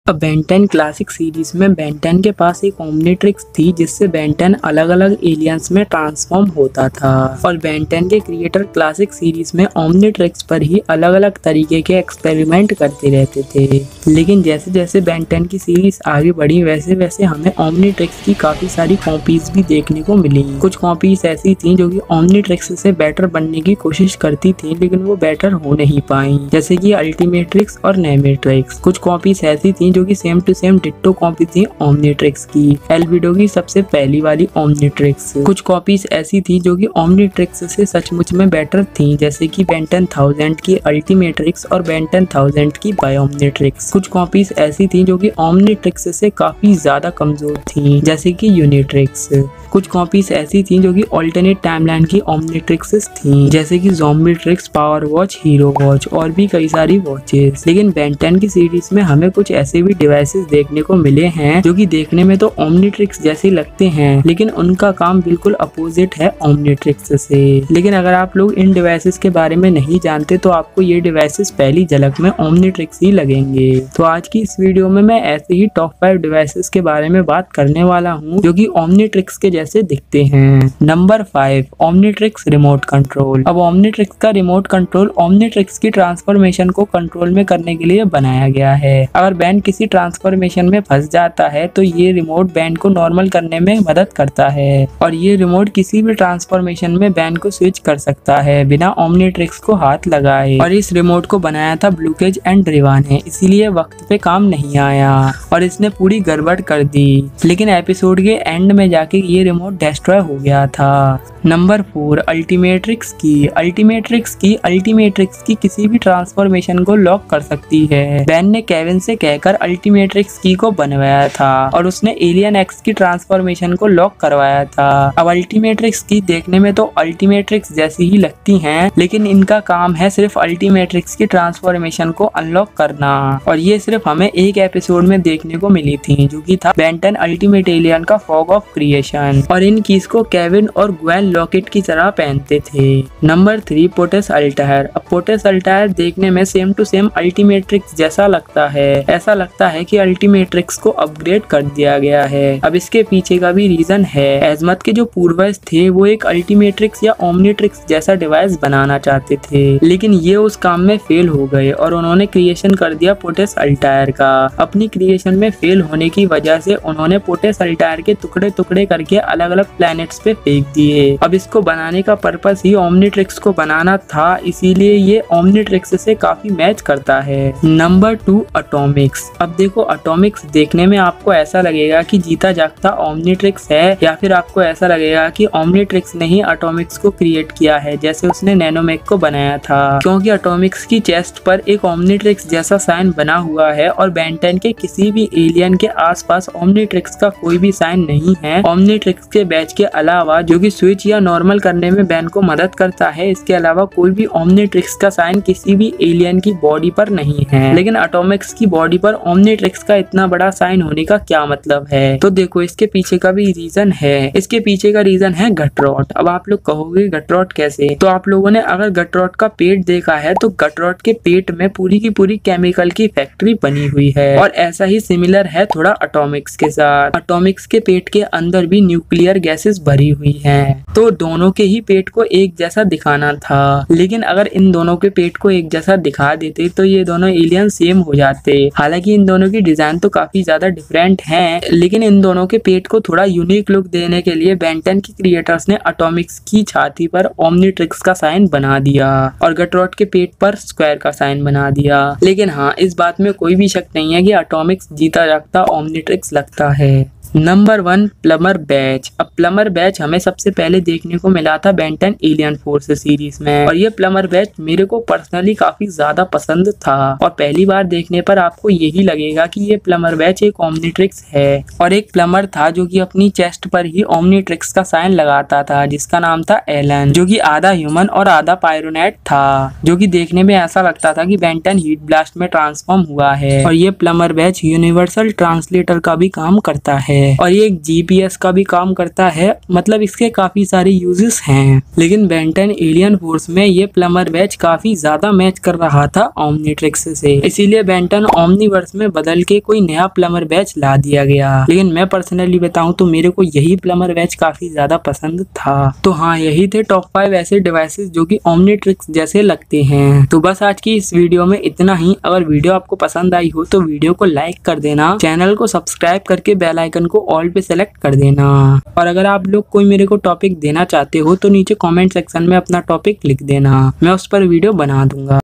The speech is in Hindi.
अब बेन 10 क्लासिक सीरीज में बेन 10 के पास एक ओमनीट्रिक्स थी जिससे बेन 10 अलग अलग एलियंस में ट्रांसफॉर्म होता था और बेन 10 के क्रिएटर क्लासिक सीरीज में ओमनीट्रिक्स पर ही अलग अलग तरीके के एक्सपेरिमेंट करते रहते थे। लेकिन जैसे जैसे बेन 10 की सीरीज आगे बढ़ी वैसे वैसे हमें ओमनीट्रिक्स की काफी सारी कॉपीज भी देखने को मिली। कुछ कॉपीज ऐसी थी जो कि ओमनीट्रिक्स से बेटर बनने की कोशिश करती थी लेकिन वो बेटर हो नहीं पाई, जैसे कि अल्टीमेट्रिक्स और नेमेट्रिक्स। कुछ कॉपीज ऐसी थी जो कि same to same ditto copy थी ओमनीट्रिक्स की, एल्बिडो की सबसे पहली वाली ओमनीट्रिक्स। कुछ कॉपीज ऐसी थी जो कि ओमनीट्रिक्स से सचमुच में बेटर थी, जैसे कि बेन 10,000 की अल्टीमेट्रिक्स और बेन 10,000 की बायोमनीट्रिक्स। कुछ कॉपीज ऐसी थी जो कि ओमनीट्रिक्स से काफी ज्यादा कमजोर थी, जैसे कि यूनिट्रिक्स। कुछ कॉपीज ऐसी थी जो कि ऑल्टरनेट टाइमलाइन की ओमनीट्रिक्स थी, जैसे कि ज़ॉम्बीट्रिक्स, पावर वॉच, हीरो वॉच और भी कई सारी वॉचेस। लेकिन बेन 10 की सीरीज में हमें कुछ ऐसे भी डिवाइसेस देखने को मिले हैं जो कि देखने में तो ओमनीट्रिक्स जैसे लगते हैं लेकिन उनका काम बिल्कुल अपोजिट है ओमनीट्रिक्स से। लेकिन अगर आप लोग इन डिवाइसेस के बारे में नहीं जानते तो आपको ये डिवाइसेस पहली झलक में ओमनीट्रिक्स ही लगेंगे। तो आज की इस वीडियो में मैं ऐसे ही टॉप 5 डिवाइसेस के बारे में बात करने वाला हूँ जो कि ओमनीट्रिक्स के जैसे दिखते हैं। Number 5, Omnitrix remote control. अब ओमनीट्रिक्स का रिमोट कंट्रोल ओमनीट्रिक्स की ट्रांसफॉर्मेशन को कंट्रोल में करने के लिए बनाया गया है। अगर बैन किसी ट्रांसफॉर्मेशन में फंस जाता है तो ये रिमोट बैन को नॉर्मल करने में मदद करता है और ये रिमोट किसी भी ट्रांसफॉर्मेशन में बैन को स्विच कर सकता है बिना ओमनीट्रिक्स को हाथ लगाए। और इस रिमोट को बनाया था ब्लूकेज एंड रिवान ने, इसीलिए वक्त पे काम नहीं आया और इसने पूरी गड़बड़ कर दी। लेकिन एपिसोड के एंड में जाके ये रिमोट डिस्ट्रॉय हो गया था। नंबर 4, अल्टीमेट्रिक्स की। अल्टीमेट्रिक्स की किसी भी ट्रांसफॉर्मेशन को लॉक कर सकती है। बैन ने केविन से कहकर अल्टीमेट्रिक्स की को बनवाया था और उसने एलियन एक्स की ट्रांसफॉर्मेशन को लॉक करवाया था। अब अल्टीमेट्रिक्स की देखने में तो अल्टीमेट्रिक्स जैसी ही लगती हैं लेकिन इनका काम है सिर्फ अल्टीमेट्रिक्स की ट्रांसफॉर्मेशन को अनलॉक करना और ये सिर्फ हमें एक एपिसोड में देखने को मिली थी जो कि था बेन 10 अल्टीमेट एलियन का फॉग ऑफ क्रिएशन और इन कीज को केविन और ग्वेन लॉकेट की तरह पहनते थे। Number 3, POTUS Altair. अब पोटस अल्टायर देखने में सेम टू सेम अल्टीमेट्रिक्स जैसा लगता है। ऐसा लगता है कि अल्टीमेट्रिक्स को अपग्रेड कर दिया गया है। अब इसके पीछे का भी रीजन है। एजमत के जो पूर्वज थे वो एक अल्टीमेट्रिक्स या ओमनीट्रिक्स जैसा डिवाइस बनाना चाहते थे लेकिन ये उस काम में फेल हो गए और उन्होंने क्रिएशन कर दिया पोटस अल्टायर का। अपनी क्रिएशन में फेल होने की वजह से उन्होंने पोटस अल्टायर के टुकड़े टुकड़े करके अलग अलग प्लैनेट्स पे फेंक दिए। अब इसको बनाने का पर्पस ही ओमनीट्रिक्स को बनाना था, इसीलिए ये ओमनीट्रिक्स से काफी मैच करता है। Number 2, Atomics. अब देखो एटॉमिक्स देखने में आपको ऐसा लगेगा कि जीता जागता ओमनीट्रिक्स है या फिर आपको ऐसा लगेगा कि ओमनीट्रिक्स ने ही एटॉमिक्स को क्रिएट किया है जैसे उसने नैनोमेक को बनाया था, क्योंकि एटॉमिक्स की चेस्ट पर एक ओमनीट्रिक्स जैसा साइन बना हुआ है और बेन 10 के किसी भी एलियन के आसपास ओमनीट्रिक्स का कोई भी साइन नहीं है। ओमनीट्रिक्स के बैच के अलावा जो कि स्विच या नॉर्मल करने में बैन को मदद करता है, इसके अलावा कोई भी ओमनीट्रिक्स का साइन किसी भी एलियन की बॉडी पर नहीं है। लेकिन एटॉमिक्स की बॉडी पर ओमनीट्रिक्स का इतना बड़ा साइन होने का क्या मतलब है? तो देखो इसके पीछे का भी रीजन है। इसके पीछे का रीजन है गटरॉट। अब आप लोग कहोगे गटरॉट कैसे? तो आप लोगों ने अगर गटरॉट का पेट देखा है तो गटरॉट के पेट में पूरी की पूरी केमिकल की फैक्ट्री बनी हुई है और ऐसा ही सिमिलर है थोड़ा एटॉमिक्स के साथ। एटॉमिक्स के पेट के अंदर भी न्यूक्लियर गैसेस भरी हुई हैं। तो दोनों के ही पेट को एक जैसा दिखाना था, लेकिन अगर इन दोनों के पेट को एक जैसा दिखा देते तो ये दोनों एलियन सेम हो जाते। हालांकि इन दोनों की डिजाइन तो काफी ज्यादा डिफरेंट हैं, लेकिन इन दोनों के पेट को थोड़ा यूनिक लुक देने के लिए बेन 10 की क्रिएटर्स ने एटॉमिक्स की छाती पर ओमनीट्रिक्स का साइन बना दिया और गटरॉट के पेट पर स्क्वायर का साइन बना दिया। लेकिन हाँ, इस बात में कोई भी शक नहीं है कि एटॉमिक्स जीता जागता ओमनीट्रिक्स लगता है। Number 1, plumber badge. अब प्लमर बैच हमें सबसे पहले देखने को मिला था बेन 10 एलियन फोर्स सीरीज में और ये प्लमर बैच मेरे को पर्सनली काफी ज्यादा पसंद था और पहली बार देखने पर आपको यही लगेगा कि ये प्लमर बैच एक ओमनीट्रिक्स है और एक प्लमर था जो कि अपनी चेस्ट पर ही ओमनीट्रिक्स का साइन लगाता था जिसका नाम था एलन, जो कि आधा ह्यूमन और आधा पायरोनेट था, जो कि देखने में ऐसा लगता था कि बेन 10 हीट ब्लास्ट में ट्रांसफॉर्म हुआ है। और ये प्लमर बैच यूनिवर्सल ट्रांसलेटर का भी काम करता है। है और ये एक जीपीएस का भी काम करता है, मतलब इसके काफी सारे यूजेस हैं। लेकिन बेन 10 एलियन फोर्स में ये प्लमर बैच काफी ज्यादा मैच कर रहा था ओमनीट्रिक्स से, इसीलिए बेन 10 ओमनीवर्स में बदल के कोई नया प्लमर बैच ला दिया गया। लेकिन मैं पर्सनली बताऊं तो मेरे को यही प्लमर बैच काफी ज्यादा पसंद था। तो हाँ, यही थे टॉप 5 ऐसे डिवाइसेस जो कि ओमनीट्रिक्स जैसे लगते हैं। तो बस आज की इस वीडियो में इतना ही। अगर वीडियो आपको पसंद आई हो तो वीडियो को लाइक कर देना, चैनल को सब्सक्राइब करके बेल आइकन को ऑल पे सेलेक्ट कर देना। और अगर आप लोग कोई मेरे को टॉपिक देना चाहते हो तो नीचे कमेंट सेक्शन में अपना टॉपिक लिख देना, मैं उस पर वीडियो बना दूंगा।